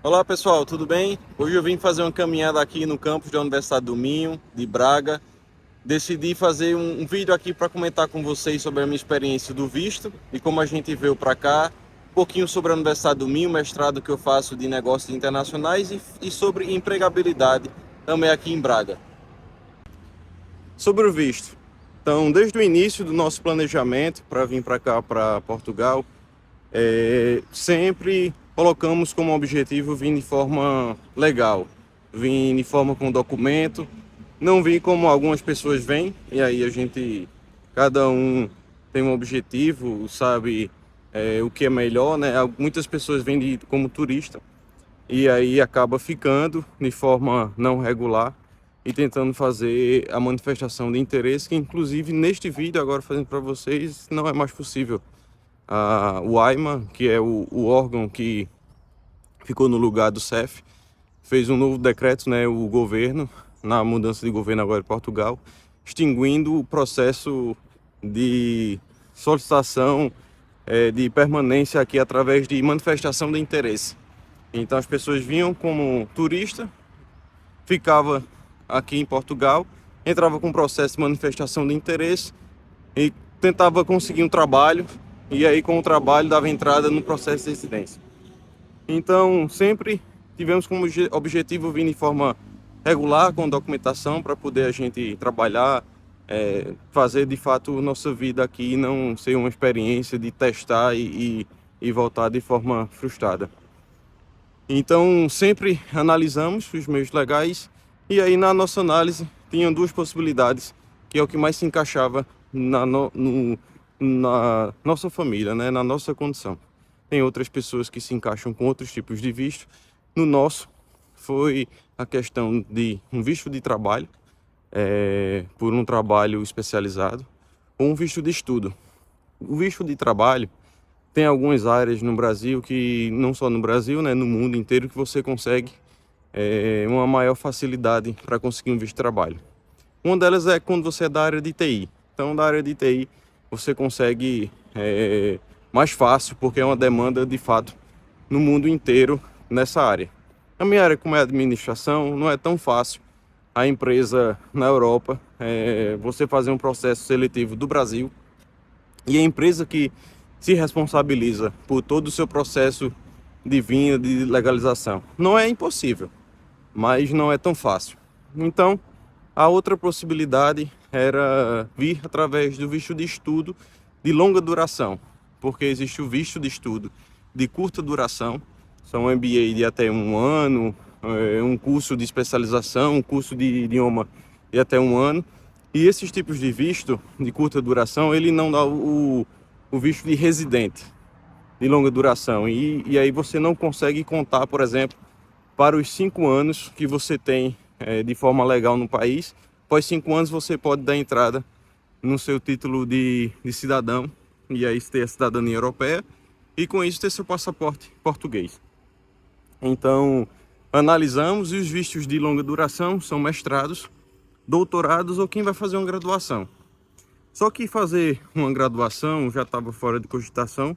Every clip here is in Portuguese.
Olá pessoal, tudo bem? Hoje eu vim fazer uma caminhada aqui no campus da Universidade do Minho, de Braga. Decidi fazer um vídeo aqui para comentar com vocês sobre a minha experiência do visto e como a gente veio para cá, um pouquinho sobre a Universidade do Minho, mestrado que eu faço de negócios internacionais e sobre empregabilidade também aqui em Braga. Sobre o visto. Então, desde o início do nosso planejamento para vir para cá, para Portugal, sempre colocamos como objetivo vir de forma legal, vir de forma com documento, não vir como algumas pessoas vêm, e aí cada um tem um objetivo, sabe o que é melhor, né? Muitas pessoas vêm como turista, e aí acaba ficando de forma não regular e tentando fazer a manifestação de interesse, que inclusive neste vídeo agora fazendo para vocês, não é mais possível. O AIMA, que é o órgão que ficou no lugar do CEF, fez um novo decreto, né, o governo, na mudança de governo agora em Portugal, extinguindo o processo de solicitação de permanência aqui através de manifestação de interesse. Então as pessoas vinham como turista, ficava aqui em Portugal, entrava com um processo de manifestação de interesse e tentava conseguir um trabalho, e aí com o trabalho dava entrada no processo de residência. Então sempre tivemos como objetivo vir de forma regular, com documentação, para poder a gente trabalhar, fazer de fato nossa vida aqui, não ser uma experiência de testar e voltar de forma frustrada. Então sempre analisamos os meios legais, e aí na nossa análise tinham duas possibilidades, que é o que mais se encaixava na nossa família, né? Na nossa condição. Tem outras pessoas que se encaixam com outros tipos de visto. No nosso foi a questão de um visto de trabalho, por um trabalho especializado, ou um visto de estudo. O visto de trabalho tem algumas áreas no Brasil, que não só no Brasil, né, no mundo inteiro, que você consegue uma maior facilidade para conseguir um visto de trabalho. Uma delas é quando você é da área de TI. Então, da área de TI, você consegue mais fácil, porque é uma demanda de fato no mundo inteiro nessa área. A minha área, como é administração, não é tão fácil. A empresa na Europa, você fazer um processo seletivo do Brasil, e a empresa que se responsabiliza por todo o seu processo de vinda, de legalização. Não é impossível, mas não é tão fácil. Então, a outra possibilidade era vir através do visto de estudo de longa duração, porque existe o visto de estudo de curta duração, são um MBA de até um ano, um curso de especialização, um curso de idioma de até um ano, e esses tipos de visto de curta duração, ele não dá o visto de residente de longa duração, e aí você não consegue contar, por exemplo, para os 5 anos que você tem de forma legal no país. Após 5 anos você pode dar entrada no seu título de cidadão, e aí ter a cidadania europeia, e com isso ter seu passaporte português. Então analisamos, e os vistos de longa duração são mestrados, doutorados ou quem vai fazer uma graduação. Só que fazer uma graduação já estava fora de cogitação,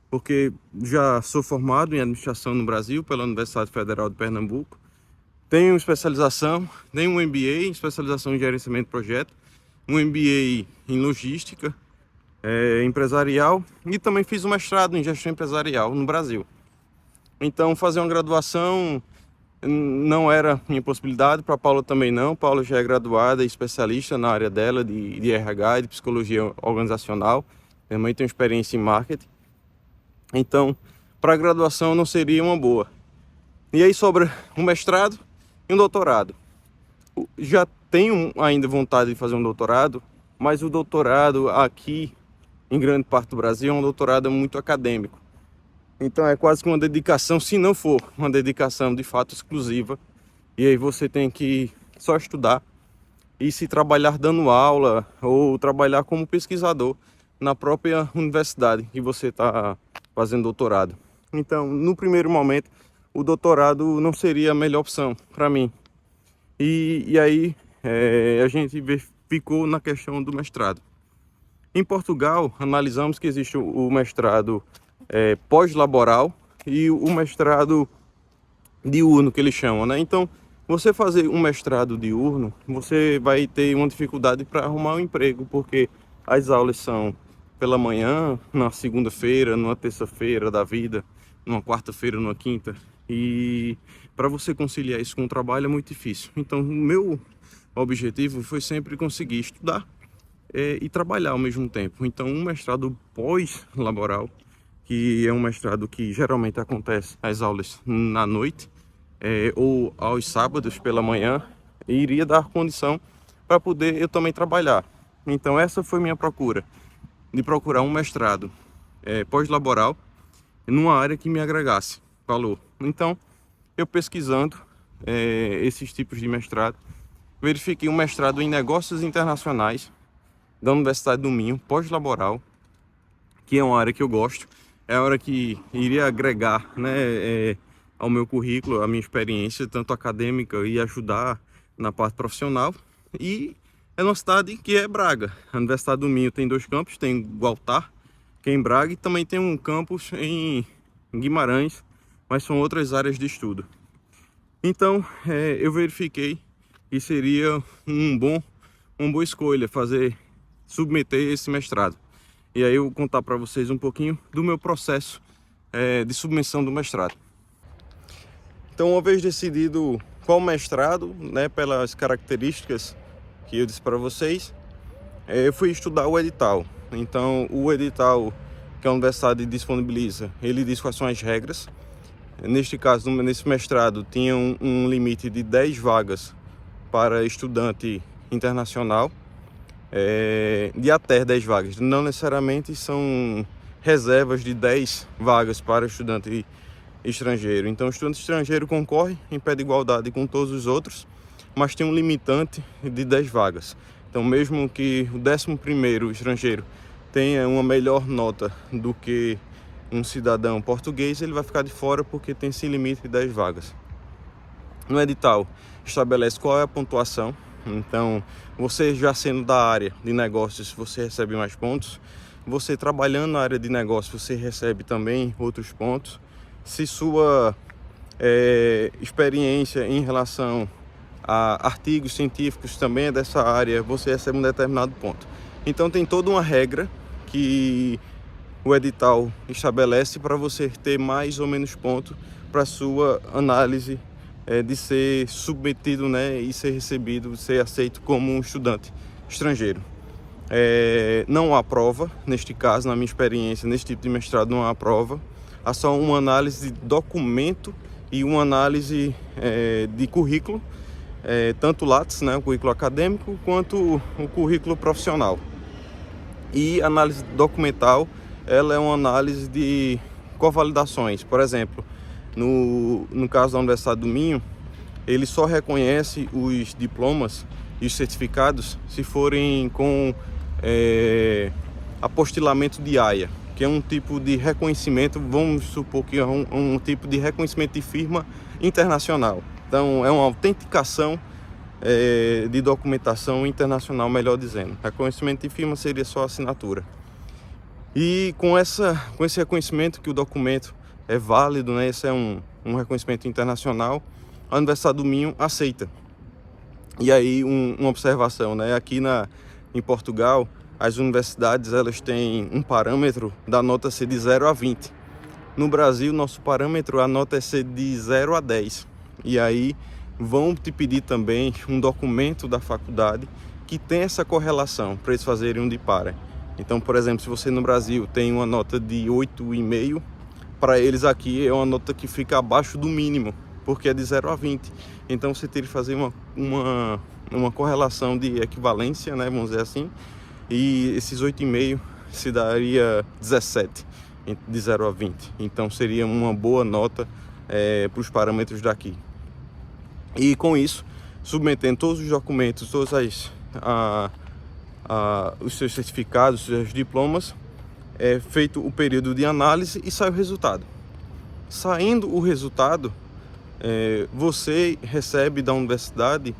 porque já sou formado em administração no Brasil pela Universidade Federal de Pernambuco. Tenho especialização, tenho um MBA em especialização em gerenciamento de projeto, um MBA em logística empresarial, e também fiz um mestrado em gestão empresarial no Brasil. Então fazer uma graduação não era minha possibilidade, para a Paula também não. Paula já é graduada e especialista na área dela de RH e de psicologia organizacional, também tem experiência em marketing. Então, para a graduação não seria uma boa. E aí sobra um mestrado e um doutorado. Já tenho ainda vontade de fazer um doutorado, mas o doutorado aqui, em grande parte do Brasil, é um doutorado muito acadêmico. Então é quase que uma dedicação, se não for uma dedicação de fato exclusiva. E aí você tem que só estudar e se trabalhar dando aula ou trabalhar como pesquisador na própria universidade que você está fazendo doutorado. Então, no primeiro momento, o doutorado não seria a melhor opção para mim. E aí a gente ficou na questão do mestrado. Em Portugal, analisamos que existe o mestrado pós-laboral e o mestrado diurno que eles chamam, né? Então, você fazer um mestrado diurno, você vai ter uma dificuldade para arrumar um emprego, porque as aulas são pela manhã, na segunda-feira, numa terça-feira da vida, numa quarta-feira, numa quinta, e para você conciliar isso com o trabalho é muito difícil. Então, o meu objetivo foi sempre conseguir estudar e trabalhar ao mesmo tempo. Então, um mestrado pós-laboral, que é um mestrado que geralmente acontece as aulas na noite, ou aos sábados pela manhã, iria dar condição para poder eu também trabalhar. Então essa foi minha procura, de procurar um mestrado pós-laboral numa área que me agregasse valor. Então eu pesquisando esses tipos de mestrado, verifiquei um mestrado em negócios internacionais da Universidade do Minho, pós-laboral, que é uma área que eu gosto, é a área que iria agregar, né, ao meu currículo, a minha experiência, tanto acadêmica e ajudar na parte profissional. E é uma cidade que é Braga. A Universidade do Minho tem 2 campos, tem Gualtar, que é em Braga, e também tem um campus em Guimarães, mas são outras áreas de estudo. Então, eu verifiquei que seria uma boa escolha submeter esse mestrado. E aí eu vou contar para vocês um pouquinho do meu processo de submissão do mestrado. Então, uma vez decidido qual mestrado, né, pelas características que eu disse para vocês, eu fui estudar o edital. Então, o edital que a universidade disponibiliza, ele diz quais são as regras. Neste caso, nesse mestrado, tinha um limite de 10 vagas para estudante internacional, de até 10 vagas. Não necessariamente são reservas de 10 vagas para estudante estrangeiro. Então, o estudante estrangeiro concorre em pé de igualdade com todos os outros, mas tem um limitante de 10 vagas. Então, mesmo que o 11º estrangeiro tenha uma melhor nota do que um cidadão português, ele vai ficar de fora porque tem esse limite de 10 vagas. No edital, estabelece qual é a pontuação. Então, você já sendo da área de negócios, você recebe mais pontos. Você trabalhando na área de negócios, você recebe também outros pontos. Se sua experiência em relação a artigos científicos também é dessa área, você recebe um determinado ponto. Então tem toda uma regra que o edital estabelece para você ter mais ou menos ponto para sua análise de ser submetido, né, e ser recebido, ser aceito como um estudante estrangeiro. Não há prova, neste caso, na minha experiência, nesse tipo de mestrado não há prova. Há só uma análise de documento e uma análise de currículo, tanto o Lattes, né, o currículo acadêmico, quanto o currículo profissional. E análise documental, ela é uma análise de convalidações. Por exemplo, no caso da Universidade do Minho, ele só reconhece os diplomas e os certificados se forem com apostilamento de AIA, que é um tipo de reconhecimento, vamos supor que é um tipo de reconhecimento de firma internacional. Então, é uma autenticação de documentação internacional, melhor dizendo. Reconhecimento de firma seria só assinatura. E com esse reconhecimento que o documento é válido, né? Esse é um reconhecimento internacional, a Universidade do Minho aceita. E aí, uma observação, né? Aqui em Portugal, as universidades elas têm um parâmetro da nota ser de 0 a 20. No Brasil, nosso parâmetro, a nota é ser de 0 a 10. E aí vão te pedir também um documento da faculdade que tem essa correlação para eles fazerem um dipare. Então, por exemplo, se você no Brasil tem uma nota de 8,5, para eles aqui é uma nota que fica abaixo do mínimo, porque é de 0 a 20. Então você teria que fazer uma correlação de equivalência, né, vamos dizer assim, e esses 8,5 se daria 17, de 0 a 20. Então seria uma boa nota para os parâmetros daqui. E com isso, submetendo todos os documentos, todos os seus certificados, os seus diplomas, é feito o período de análise e sai o resultado. Saindo o resultado, você recebe da universidade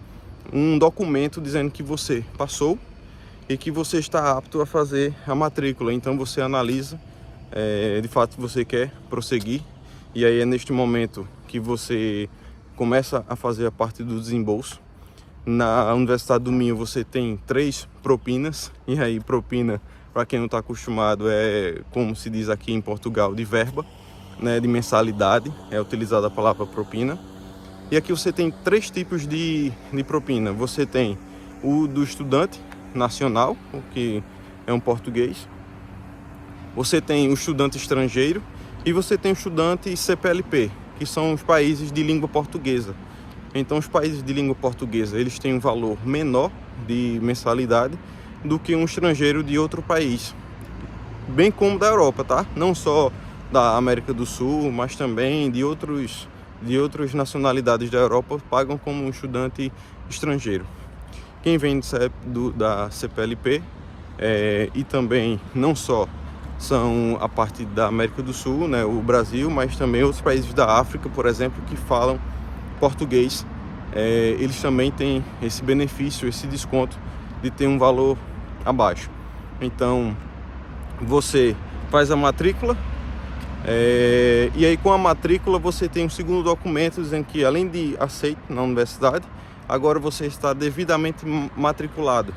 um documento dizendo que você passou e que você está apto a fazer a matrícula. Então você analisa, de fato você quer prosseguir, e aí é neste momento que você começa a fazer a parte do desembolso. Na Universidade do Minho você tem 3 propinas, e aí propina, para quem não está acostumado, é como se diz aqui em Portugal, de verba, né, de mensalidade, é utilizada a palavra propina. E aqui você tem 3 tipos de propina. Você tem o do estudante nacional, o que é um português. Você tem o estudante estrangeiro e você tem o estudante CPLP, que são os países de língua portuguesa. Então os países de língua portuguesa, eles têm um valor menor de mensalidade do que um estrangeiro de outro país, bem como da Europa, tá? Não só da América do Sul, mas também de outras nacionalidades da Europa pagam como um estudante estrangeiro. Quem vem da CPLP e também não só são a parte da América do Sul, né, o Brasil, mas também outros países da África, por exemplo, que falam português, eles também têm esse benefício, esse desconto de ter um valor abaixo. Então você faz a matrícula e aí com a matrícula você tem um segundo documento dizendo que, além de aceito na universidade, agora você está devidamente matriculado,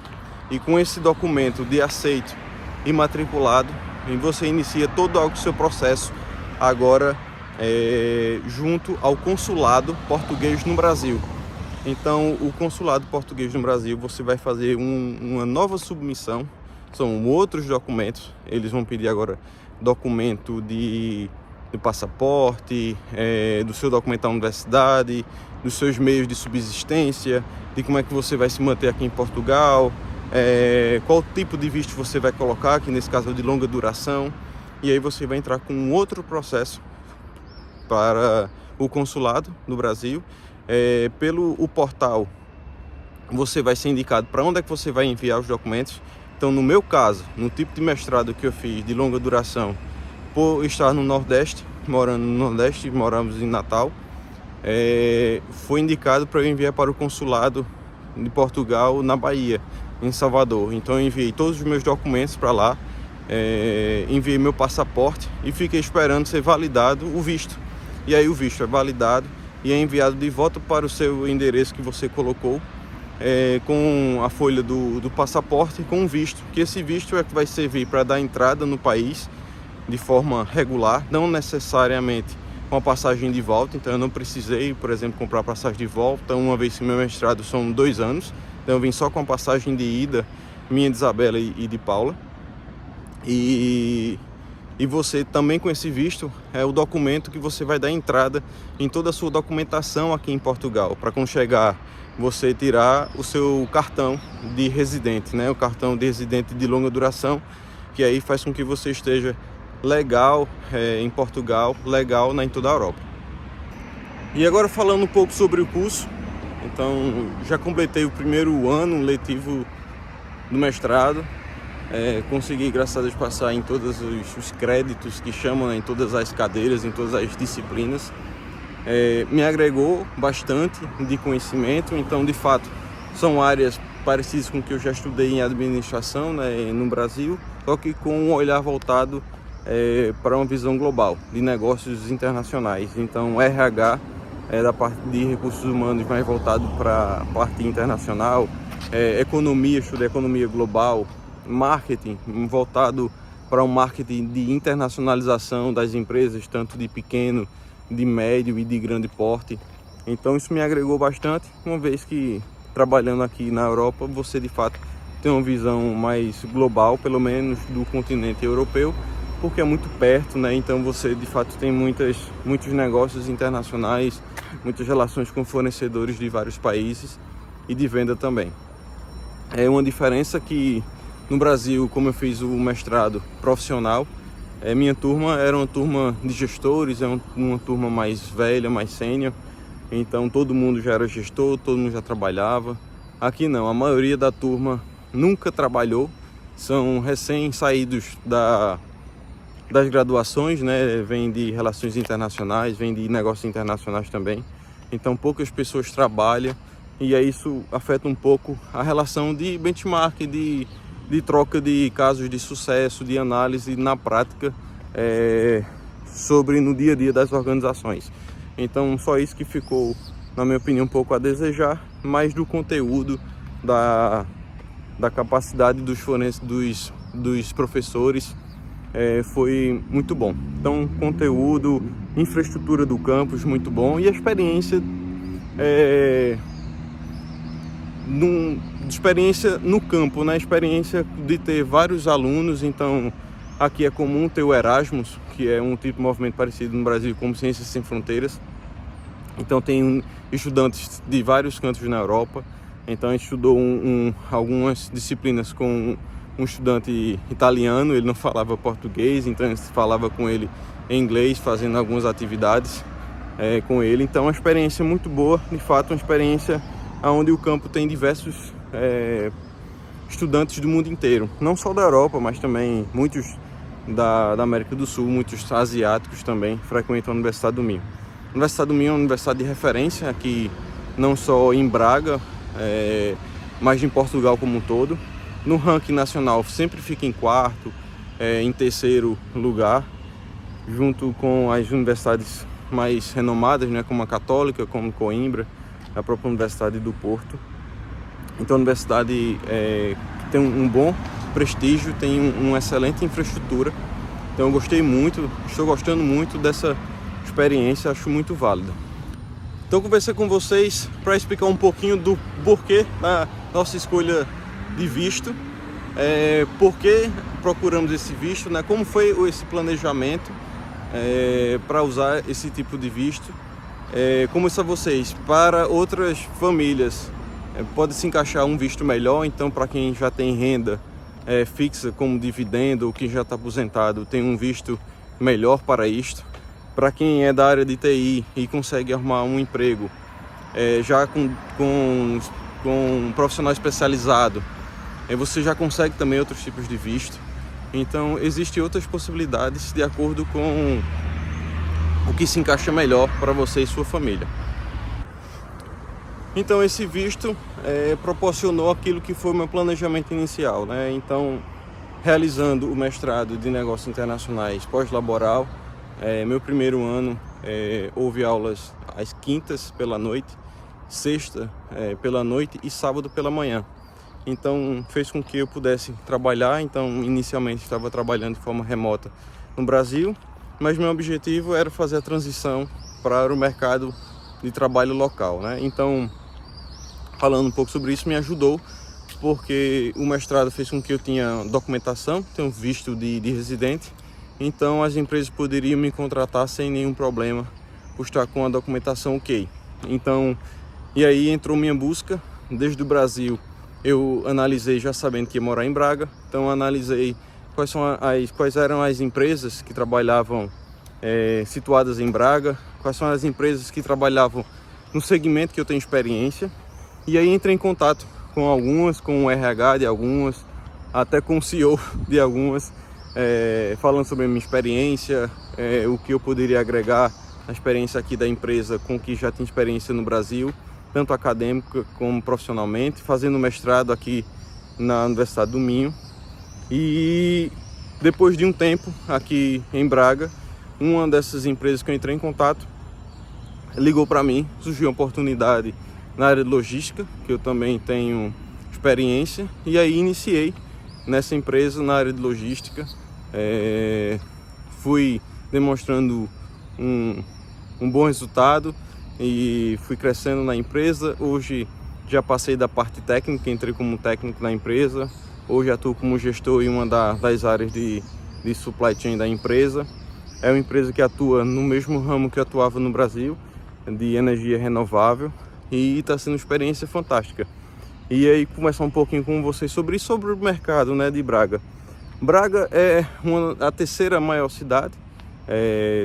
e com esse documento de aceito e matriculado, e você inicia todo o seu processo agora junto ao consulado português no Brasil. Então o consulado português no Brasil, você vai fazer uma nova submissão, são outros documentos. Eles vão pedir agora documento de passaporte, do seu documento da universidade, dos seus meios de subsistência, de como é que você vai se manter aqui em Portugal, qual tipo de visto você vai colocar, que nesse caso é de longa duração. E aí você vai entrar com um outro processo para o consulado do Brasil. Pelo portal você vai ser indicado para onde é que você vai enviar os documentos. Então, no meu caso, no tipo de mestrado que eu fiz de longa duração, por estar no Nordeste, morando no Nordeste, moramos em Natal, foi indicado para eu enviar para o consulado de Portugal na Bahia, em Salvador. Então eu enviei todos os meus documentos para lá, enviei meu passaporte e fiquei esperando ser validado o visto. E aí o visto é validado e é enviado de volta para o seu endereço que você colocou, com a folha do passaporte, com o visto, que esse visto é que vai servir para dar entrada no país de forma regular, não necessariamente com a passagem de volta. Então eu não precisei, por exemplo, comprar passagem de volta, uma vez que meu mestrado são 2 anos, então eu vim só com a passagem de ida, minha de Isabela e de Paula. E você também, com esse visto, é o documento que você vai dar entrada em toda a sua documentação aqui em Portugal, para quando chegar você tirar o seu cartão de residente, né? O cartão de residente de longa duração, que aí faz com que você esteja legal em Portugal, legal em toda a Europa. E agora falando um pouco sobre o curso, então já completei o primeiro ano letivo do mestrado. Consegui, graças a Deus, passar em todos os créditos que chamam, né, em todas as cadeiras, em todas as disciplinas. Me agregou bastante de conhecimento. Então, de fato, são áreas parecidas com o que eu já estudei em administração, né, no Brasil, só que com um olhar voltado para uma visão global de negócios internacionais. Então, RH da parte de recursos humanos, mais voltado para a parte internacional, economia, estudei economia global, marketing voltado para um marketing de internacionalização das empresas, tanto de pequeno, de médio e de grande porte. Então isso me agregou bastante, uma vez que trabalhando aqui na Europa, você de fato tem uma visão mais global, pelo menos do continente europeu, porque é muito perto, né? Então você de fato tem muitos negócios internacionais, muitas relações com fornecedores de vários países e de venda também. É uma diferença que no Brasil, como eu fiz o mestrado profissional, minha turma era uma turma de gestores, uma turma mais velha, mais sênior. Então todo mundo já era gestor, todo mundo já trabalhava. Aqui não, a maioria da turma nunca trabalhou, são recém-saídos das graduações, né? Vem de relações internacionais, vem de negócios internacionais também. Então poucas pessoas trabalham e aí isso afeta um pouco a relação de benchmark, de troca de casos de sucesso, de análise na prática sobre no dia a dia das organizações. Então só isso que ficou, na minha opinião, um pouco a desejar, mas do conteúdo, da capacidade dos professores, foi muito bom. Então, conteúdo, infraestrutura do campus muito bom, e a experiência no campo, né? Experiência de ter vários alunos. Então aqui é comum ter o Erasmus, que é um tipo de movimento parecido no Brasil como Ciências Sem Fronteiras. Então tem estudantes de vários cantos na Europa. Então a gente estudou algumas disciplinas com um estudante italiano, ele não falava português, então a gente falava com ele em inglês, fazendo algumas atividades com ele. Então é uma experiência muito boa, de fato, uma experiência onde o campo tem diversos estudantes do mundo inteiro, não só da Europa, mas também muitos da América do Sul, muitos asiáticos também frequentam a Universidade do Minho. A Universidade do Minho é uma universidade de referência aqui, não só em Braga, mas em Portugal como um todo. No ranking nacional sempre fica em quarto, em terceiro lugar, junto com as universidades mais renomadas, né, como a Católica, como Coimbra, a própria Universidade do Porto. Então a universidade tem um bom prestígio, tem uma excelente infraestrutura. Então eu gostei muito, estou gostando muito dessa experiência, acho muito válida. Então eu conversei com vocês para explicar um pouquinho do porquê da nossa escolha de visto, por que procuramos esse visto, né? Como foi esse planejamento para usar esse tipo de visto. Como disse a vocês, para outras famílias pode se encaixar um visto melhor. Então para quem já tem renda fixa como dividendo, ou quem já está aposentado, tem um visto melhor para isto. Para quem é da área de TI e consegue arrumar um emprego já com um profissional especializado, você já consegue também outros tipos de visto. Então existem outras possibilidades de acordo com o que se encaixa melhor para você e sua família. Então esse visto proporcionou aquilo que foi o meu planejamento inicial, né? Então, realizando o mestrado de Negócios Internacionais pós-laboral, meu primeiro ano houve aulas às quintas pela noite, sexta pela noite e sábado pela manhã. Então fez com que eu pudesse trabalhar. Então inicialmente estava trabalhando de forma remota no Brasil, mas meu objetivo era fazer a transição para o mercado de trabalho local, né? Então, falando um pouco sobre isso, me ajudou, porque o mestrado fez com que eu tinha documentação, tenho visto de residente. Então as empresas poderiam me contratar sem nenhum problema por estar com a documentação ok. Então, e aí entrou minha busca. Desde o Brasil eu analisei, já sabendo que ia morar em Braga, então analisei quais eram as empresas que trabalhavam situadas em Braga, quais são as empresas que trabalhavam no segmento que eu tenho experiência. E aí entrei em contato com algumas, com o RH de algumas, até com o CEO de algumas, falando sobre a minha experiência, o que eu poderia agregar na experiência aqui da empresa com que já tinha experiência no Brasil, tanto acadêmica como profissionalmente, fazendo mestrado aqui na Universidade do Minho. E depois de um tempo aqui em Braga, uma dessas empresas que eu entrei em contato ligou para mim, surgiu uma oportunidade na área de logística, que eu também tenho experiência, e aí iniciei nessa empresa na área de logística. Fui demonstrando um bom resultado e fui crescendo na empresa. Hoje já passei da parte técnica, entrei como técnico na empresa. Hoje atuo como gestor em uma das áreas de supply chain da empresa. É uma empresa que atua no mesmo ramo que eu atuava no Brasil, de energia renovável, e está sendo uma experiência fantástica. E aí conversar um pouquinho com vocês sobre o mercado, né, de Braga. Braga é a terceira maior cidade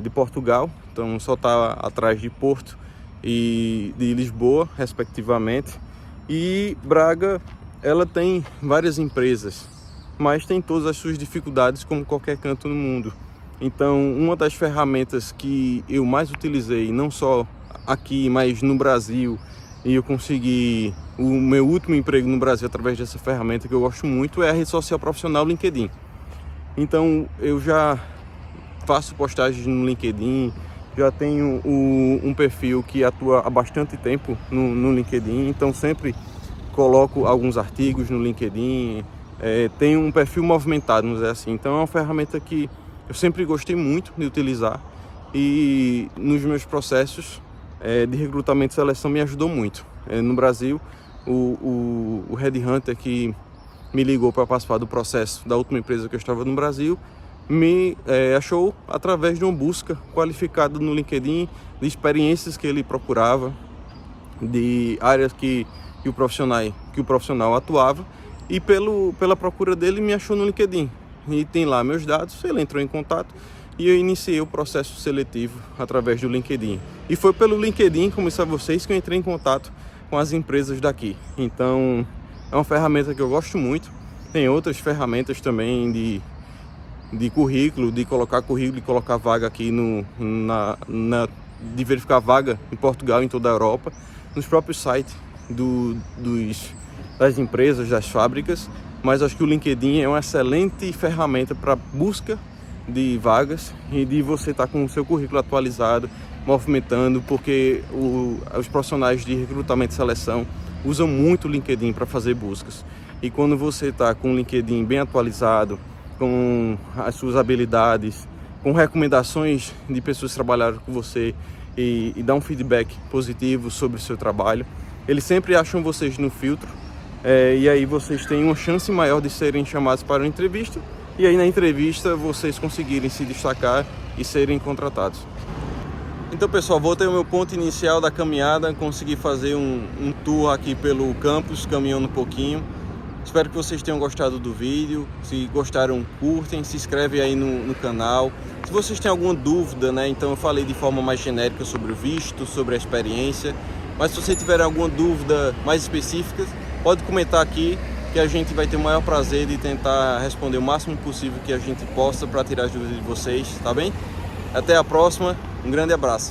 de Portugal, então só está atrás de Porto e de Lisboa, respectivamente. E Braga, ela tem várias empresas, mas tem todas as suas dificuldades, como qualquer canto no mundo. Então, uma das ferramentas que eu mais utilizei, não só aqui, mas no Brasil, e eu consegui o meu último emprego no Brasil através dessa ferramenta que eu gosto muito, é a rede social profissional LinkedIn. Então eu já faço postagens no LinkedIn, já tenho um perfil que atua há bastante tempo no LinkedIn, então sempre coloco alguns artigos no LinkedIn, tenho um perfil movimentado, vamos dizer assim. Então é uma ferramenta que eu sempre gostei muito de utilizar e nos meus processos de recrutamento e seleção me ajudou muito. No Brasil, o Headhunter que me ligou para participar do processo da última empresa que eu estava no Brasil, me achou através de uma busca qualificada no LinkedIn, de experiências que ele procurava, de áreas que o profissional atuava, e pela procura dele me achou no LinkedIn. E tem lá meus dados, ele entrou em contato e eu iniciei o processo seletivo através do LinkedIn. E foi pelo LinkedIn, como disse a vocês, que eu entrei em contato com as empresas daqui. Então é uma ferramenta que eu gosto muito. Tem outras ferramentas também de currículo, de colocar currículo e colocar vaga aqui de verificar vaga em Portugal, em toda a Europa, nos próprios sites das empresas, das fábricas. Mas acho que o LinkedIn é uma excelente ferramenta para busca de vagas e de você estar com o seu currículo atualizado, movimentando, porque os profissionais de recrutamento e seleção usam muito o LinkedIn para fazer buscas. E quando você está com o LinkedIn bem atualizado, com as suas habilidades, com recomendações de pessoas que trabalharam com você e dá um feedback positivo sobre o seu trabalho, eles sempre acham vocês no filtro, e aí vocês têm uma chance maior de serem chamados para uma entrevista, e aí na entrevista vocês conseguirem se destacar e serem contratados. Então, pessoal, voltei ao meu ponto inicial da caminhada, consegui fazer um tour aqui pelo campus, caminhando um pouquinho. Espero que vocês tenham gostado do vídeo. Se gostaram, curtem, se inscrevem aí no canal. Se vocês têm alguma dúvida, né, então eu falei de forma mais genérica sobre o visto, sobre a experiência. Mas se você tiver alguma dúvida mais específica, pode comentar aqui, que a gente vai ter o maior prazer de tentar responder o máximo possível que a gente possa para tirar as dúvidas de vocês, tá bem? Até a próxima, um grande abraço.